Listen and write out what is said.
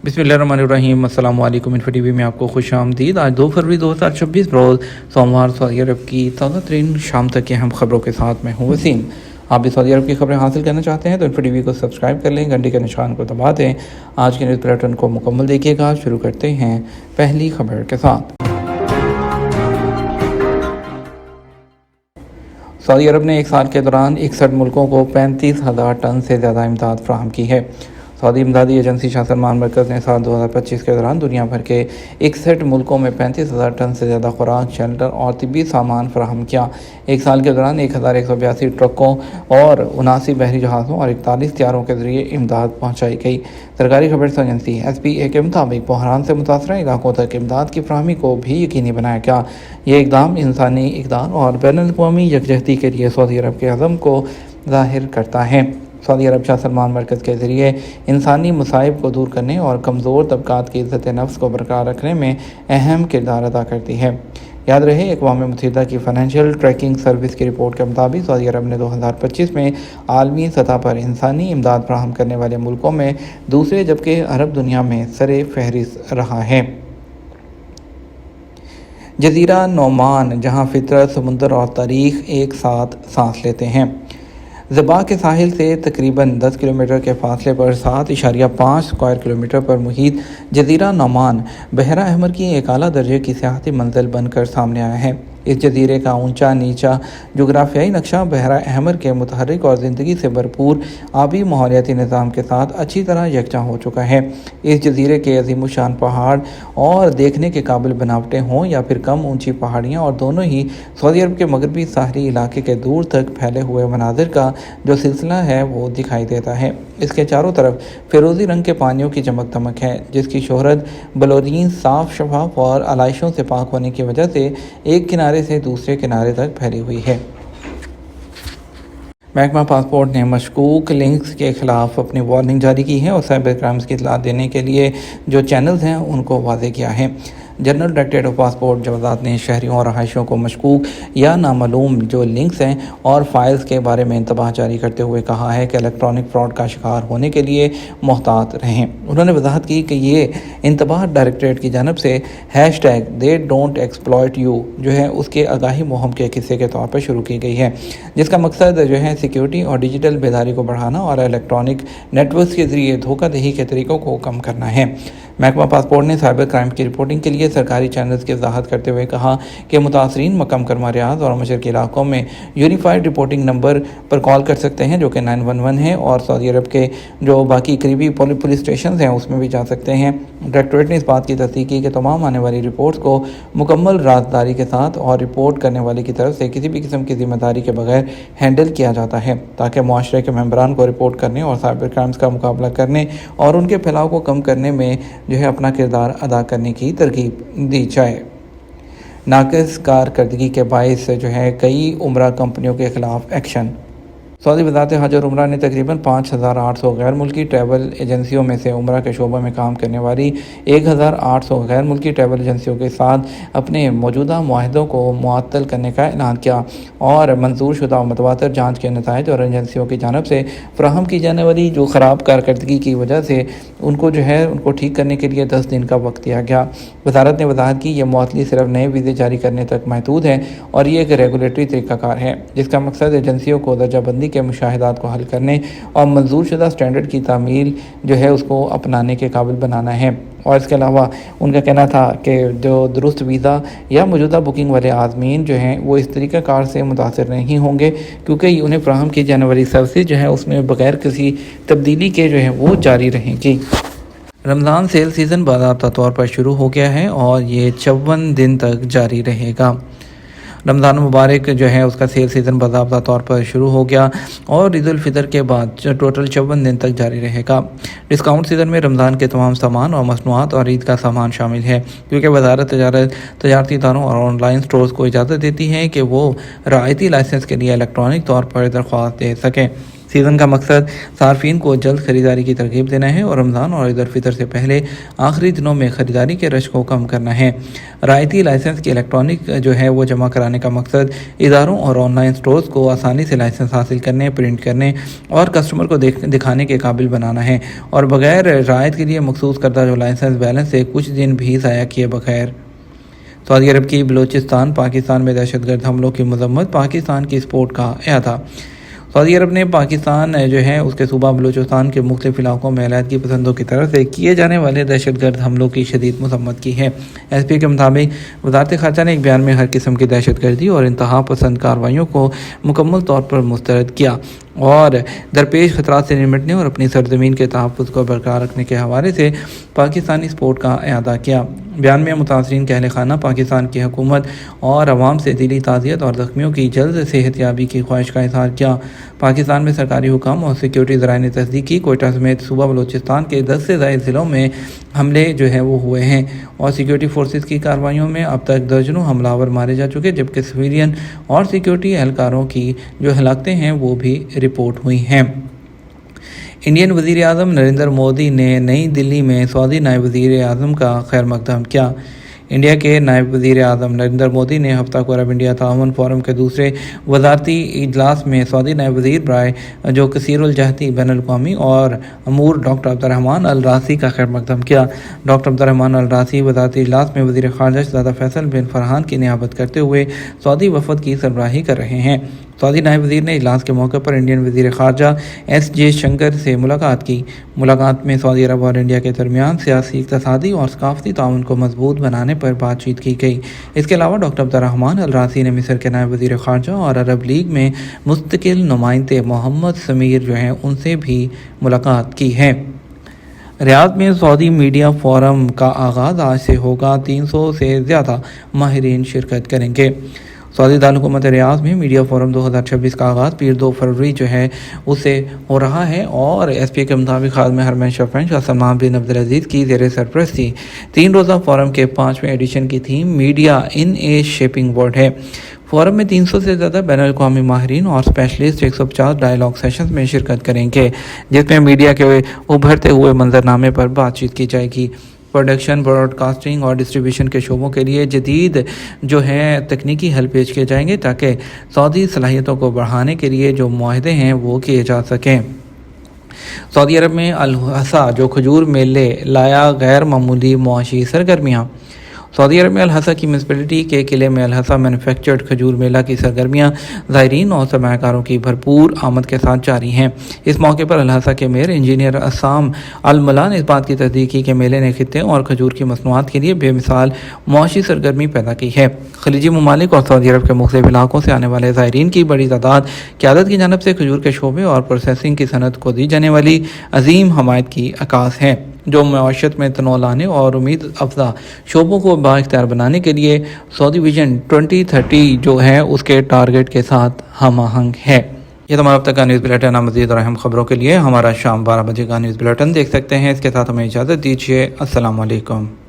बिस्मिल्लाहिर्रहमानिर्रहीम। अस्सलाम वालेकुम। इन्फो टीवी में आपको खुश आमदीद। आज 2 फरवरी 2026 रोज़ सोमवार सऊदी अरब की ताज़ा तरीन शाम तक की अहम खबरों के साथ मैं हूँ वसीम। आप भी सऊदी अरब की खबरें हासिल करना चाहते हैं तो इन्फो टीवी को सब्सक्राइब कर लें, घंटे के निशान को दबा दें। आज के न्यूज़ बुलेटिन को मुकम्मल देखिएगा। शुरू करते हैं पहली खबर के साथ। सऊदी अरब ने एक साल के दौरान 61 मुल्कों को 35,000 टन से ज़्यादा इमदाद फराहम की है। सऊदी इमदादी एजेंसी शाह सलमान मरकज़ ने साल 2025 के दौरान दुनिया भर के 61 मुल्कों में 35,000 टन से ज़्यादा खुराक, शेल्टर और तिब्बी सामान फराहम किया। एक साल के दौरान 1,182 ट्रकों और 79 बहरी जहाज़ों और 41 तैयारों के जरिए इमदाद पहुँचाई गई। सरकारी खबर एजेंसी SPA के मुताबिक बहरान से मुतासरा इलाकों तक इमदाद की फराहमी को भी यकीनी बनाया गया। ये इक़दाम इंसानी इक़दार और बैनुल-अक़वामी यकजहती के लिए सऊदी अरब के अज़म को ज़ाहिर करता है। सऊदी अरब शाह सलमान मरकज़ के ज़रिए इंसानी मसाइब को दूर करने और कमज़ोर तबकात की इज़्ज़त नफ्स को बरकरार रखने में अहम किरदार अदा करती है। याद रहे, अक़वाम मुत्तहिदा की फ़ाइनेंशियल ट्रैकिंग सर्विस की रिपोर्ट के मुताबिक सऊदी अरब ने 2025 में आलमी सतह पर इंसानी इमदाद फराहम करने वाले मुल्कों में दूसरे जबकि अरब दुनिया में सरे फहरिस्त रहा है। जज़ीरा नोमान, जहाँ फितरत, समुंदर और तारीख़ एक साथ सांस लेते हैं। ज़बा के साहिल से तकरीबन 10 किलोमीटर के फासले पर 7.5 स्क्वायर किलोमीटर पर मुहित जज़ीरा नोमान बहरा अहमर की एक आला दर्जे की सियाहती मंजिल बनकर सामने आया है। इस जजीरे का ऊंचा नीचा जोग्राफियाई नक्शा बहरा अहमर के मुतहर्रिक और ज़िंदगी से भरपूर आबी माहौलियाती निज़ाम के साथ अच्छी तरह यकजा हो चुका है। इस जजीरे के अजीम शान पहाड़ और देखने के काबिल बनावटें हों या फिर कम ऊंची पहाड़ियाँ, और दोनों ही सऊदी अरब के मगरबी साहरी इलाके के दूर तक फैले हुए मनाजिर का जो सिलसिला है वो दिखाई देता है। इसके चारों तरफ फिरोज़ी रंग के पानियों की चमक दमक है, जिसकी शोहरत बलोरीन, साफ, शफाफ और आलाइशों से पाक होने की वजह से एक किनारे से दूसरे किनारे तक फैली हुई है। महकमा पासपोर्ट ने मशकूक लिंक्स के खिलाफ अपनी वार्निंग जारी की है और साइबर क्राइम्स की इतला देने के लिए जो चैनल्स हैं उनको वाज़े किया है। जनरल डायरेक्टरेट ऑफ पासपोर्ट जवाज़ात ने शहरियों और रहायशियों को मशकूक या नामालूम जो लिंक्स हैं और फाइल्स के बारे में इंतबाह जारी करते हुए कहा है कि इलेक्ट्रॉनिक फ्रॉड का शिकार होने के लिए मोहतात रहें। उन्होंने वजाहत की कि ये इंतबाह डायरेक्टरेट की जानब से #they don't exploit you जो है उसके आगाही मुहिम के किस्से के तौर पर शुरू की गई है, जिसका मकसद जो है सिक्योरिटी और डिजिटल बेदारी को बढ़ाना और इलेक्ट्रॉनिक नेटवर्क के ज़रिए धोखाधड़ी के तरीक़ों को कम करना है। महकमा पासपोर्ट ने साइबर क्राइम की रिपोर्टिंग के लिए सरकारी चैनल्स की वजाहत करते हुए कहा कि मुतासरीन मक्का मुकर्रमा, रियाद और मशरक़ी इलाकों में यूनिफाइड रिपोर्टिंग नंबर पर कॉल कर सकते हैं जो कि 911 है, और सऊदी अरब के जो बाकी करीबी पुलिस स्टेशन हैं उसमें भी जा सकते हैं। डायरेक्टरेट ने इस बात की तस्दीक की कि तमाम आने वाली रिपोर्ट्स को मुकम्मल राजदारी के साथ और रिपोर्ट करने वाले की तरफ से किसी भी किस्म की जिम्मेदारी के बगैर हैंडल किया जाता है, ताकि मुआशरे के मेंबरान को रिपोर्ट करने और साइबर क्राइम्स का मुकाबला करने और उनके फैलाव को कम करने में जो है अपना किरदार अदा करने की तरकीब दी जाए। नाक़िस कारकर्दगी के बायस जो है कई उम्रा कंपनियों के खिलाफ एक्शन। सऊदी वज़ारत हज और उम्रा ने तकरीबन 5,800 गैर मुल्की ट्रैवल एजेंसियों में से उम्रा के शोबे में काम करने वाली 1,800 गैर मुल्की ट्रैवल एजेंसियों के साथ अपने मौजूदा मुआहदों को मुअत्तल करने का ऐलान किया और मंजूर शुदा और मतवातर जाँच के नताइज और एजेंसियों की जानब से फराहम की जाने वाली जो ख़राब कारकर्दगी की वजह से उनको जो है उनको ठीक करने के लिए 10 दिन का वक्त दिया गया। वजारत ने वजाहत की यह मुअत्तली सिर्फ नए वीज़े जारी करने तक महदूद है और ये एक रेगुलेटरी तरीक़ाकार है जिसका मकसद एजेंसियों को दर्जाबंदी के मुशाहिदात को हल करने और मंजूर शुदा स्टैंडर्ड की तामील जो है उसको अपनाने के काबिल बनाना है। और इसके अलावा उनका कहना था कि जो दुरुस्त वीज़ा या मौजूदा बुकिंग वाले आदमीन जो हैं वो इस तरीक़ाकार से मुतासर नहीं होंगे, क्योंकि उन्हें फ्राहम की जाने वाली सर्विस जो है उसमें बग़ैर किसी तब्दीली के जो है वो जारी रहेंगी। रमज़ान सेल सीज़न बाज़ाब्ता तौर पर शुरू हो गया है और ये 54 दिन तक जारी रहेगा। रमज़ान मुबारक जो है उसका सेल सीज़न बाज़ाब्ता तौर पर शुरू हो गया और ईद उल फितर के बाद टोटल 54 दिन तक जारी रहेगा। डिस्काउंट सीज़न में रमज़ान के तमाम सामान और मसनूआत और ईद का सामान शामिल है, क्योंकि वजारत तजारती इदारों और ऑनलाइन स्टोर्स को इजाज़त देती है कि वो रायती लाइसेंस के लिए इलेक्ट्रॉनिक तौर पर दरख्वास्त दे सकें। سیزن کا مقصد صارفین کو جلد خریداری کی ترغیب دینا ہے اور رمضان اور عید الفطر سے پہلے آخری دنوں میں خریداری کے رش کو کم کرنا ہے۔ رعایتی لائسنس کی الیکٹرانک جو ہے وہ جمع کرانے کا مقصد اداروں اور آن لائن سٹورز کو آسانی سے لائسنس حاصل کرنے، پرنٹ کرنے اور کسٹمر کو دکھانے کے قابل بنانا ہے، اور بغیر رعایت کے لیے مخصوص کردہ جو لائسنس بیلنس سے کچھ دن بھی ضائع کیے بغیر۔ سعودی عرب کی بلوچستان پاکستان میں دہشت گرد حملوں کی مذمت، پاکستان کی سپورٹ کا اعادہ۔ سعودی عرب نے پاکستان جو ہے اس کے صوبہ بلوچستان کے مختلف علاقوں میں علیحدگی پسندوں کی طرف سے کیے جانے والے دہشت گرد حملوں کی شدید مذمت کی ہے۔ ایس پی کے مطابق وزارت خارجہ نے ایک بیان میں ہر قسم کی دہشت گردی اور انتہا پسند کارروائیوں کو مکمل طور پر مسترد کیا اور درپیش خطرات سے نمٹنے اور اپنی سرزمین کے تحفظ کو برقرار رکھنے کے حوالے سے پاکستانی سپورٹ کا اعادہ کیا۔ بیان میں متاثرین کے اہل خانہ، پاکستان کی حکومت اور عوام سے دلی تعزیت اور زخمیوں کی جلد صحت یابی کی خواہش کا اظہار کیا۔ پاکستان میں سرکاری حکام اور سیکیورٹی ذرائع نے تصدیق کی کوئٹہ سمیت صوبہ بلوچستان کے 10 سے زائد ضلعوں میں حملے جو ہے وہ ہوئے ہیں اور سیکیورٹی فورسز کی کارروائیوں میں اب تک درجنوں حملہ آور مارے جا چکے، جبکہ سویلین اور سیکیورٹی اہلکاروں کی جو ہلاکتیں ہیں وہ بھی رپورٹ ہوئی ہیں۔ انڈین وزیر اعظم نریندر مودی نے نئی دلی میں سعودی نائب وزیر اعظم کا خیر مقدم کیا۔ انڈیا کے نائب وزیر اعظم نریندر مودی نے ہفتہ کو عرب انڈیا تعاون فورم کے دوسرے وزارتی اجلاس میں سعودی نائب وزیر برائے جو کثیر الجہتی بین الاقوامی اور امور ڈاکٹر عبد الرحمان الراسی کا خیر مقدم کیا۔ ڈاکٹر عبد الرحمان الراسی وزارتی اجلاس میں وزیر خارجہ شہزادہ فیصل بن فرحان کی نیابت کرتے ہوئے سعودی وفد کی سربراہی کر رہے ہیں۔ سعودی نائب وزیر نے اجلاس کے موقع پر انڈین وزیر خارجہ ایس جے شنکر سے ملاقات کی۔ ملاقات میں سعودی عرب اور انڈیا کے درمیان سیاسی، اقتصادی اور ثقافتی تعاون کو مضبوط بنانے پر بات چیت کی گئی۔ اس کے علاوہ ڈاکٹر عبد الرحمان الراسی نے مصر کے نائب وزیر خارجہ اور عرب لیگ میں مستقل نمائندے محمد سمیر جو ہیں ان سے بھی ملاقات کی ہے۔ ریاض میں سعودی میڈیا فورم کا آغاز آج سے ہوگا، 300 سے زیادہ ماہرین شرکت کریں گے۔ سعودی دارالحکومت ریاض میں میڈیا فورم 2026 کا آغاز پیر 2 فروری جو ہے اسے ہو رہا ہے اور ایس پی کے مطابق خادم حرمین شریفین شاہ سلمان بن عبدالعزیز کی زیر سرپرستی 3 روزہ فورم کے 5ویں ایڈیشن کی تھیم میڈیا ان اے شیپنگ ورلڈ ہے۔ فورم میں 300 سے زیادہ بین الاقوامی ماہرین اور اسپیشلسٹ 150 ڈائیلاگ سیشنز میں شرکت کریں گے، جس میں میڈیا کے ابھرتے ہوئے منظرنامے پر بات چیت کی جائے گی۔ پروڈکشن، براڈ کاسٹنگ اور ڈسٹریبیوشن کے شعبوں کے لیے جدید جو ہے تکنیکی حل پیش کیے جائیں گے تاکہ سعودی صلاحیتوں کو بڑھانے کے لیے جو معاہدے ہیں وہ کیے جا سکیں۔ سعودی عرب میں الحسا جو کھجور میلے لایا غیر معمولی معاشی سرگرمیاں۔ سعودی عرب میں الحسا کی میونسپلٹی کے قلعے میں الحسا مینوفیکچرڈ کھجور میلہ کی سرگرمیاں زائرین اور سرمایہ کاروں کی بھرپور آمد کے ساتھ جاری ہیں۔ اس موقع پر الحسا کے میئر انجینئر عصام الملا نے اس بات کی تصدیق کی کہ میلے نے خطے اور کھجور کی مصنوعات کے لیے بے مثال معاشی سرگرمی پیدا کی ہے۔ خلیجی ممالک اور سعودی عرب کے مختلف علاقوں سے آنے والے زائرین کی بڑی تعداد قیادت کی جانب سے کھجور کے شعبے اور پروسیسنگ کی صنعت کو دی جانے والی عظیم حمایت کی عکاس ہے، جو معیشت میں تنوع لانے اور امید افزا شعبوں کو بااختیار بنانے کے لیے سعودی ویژن 2030 جو ہے اس کے ٹارگٹ کے ساتھ ہم آہنگ ہے۔ یہ تمام اب تک کا نیوز بلیٹن، مزید اور اہم خبروں کے لیے ہمارا شام 12 بجے کا نیوز بلیٹن دیکھ سکتے ہیں۔ اس کے ساتھ ہمیں اجازت دیجیے۔ السلام علیکم۔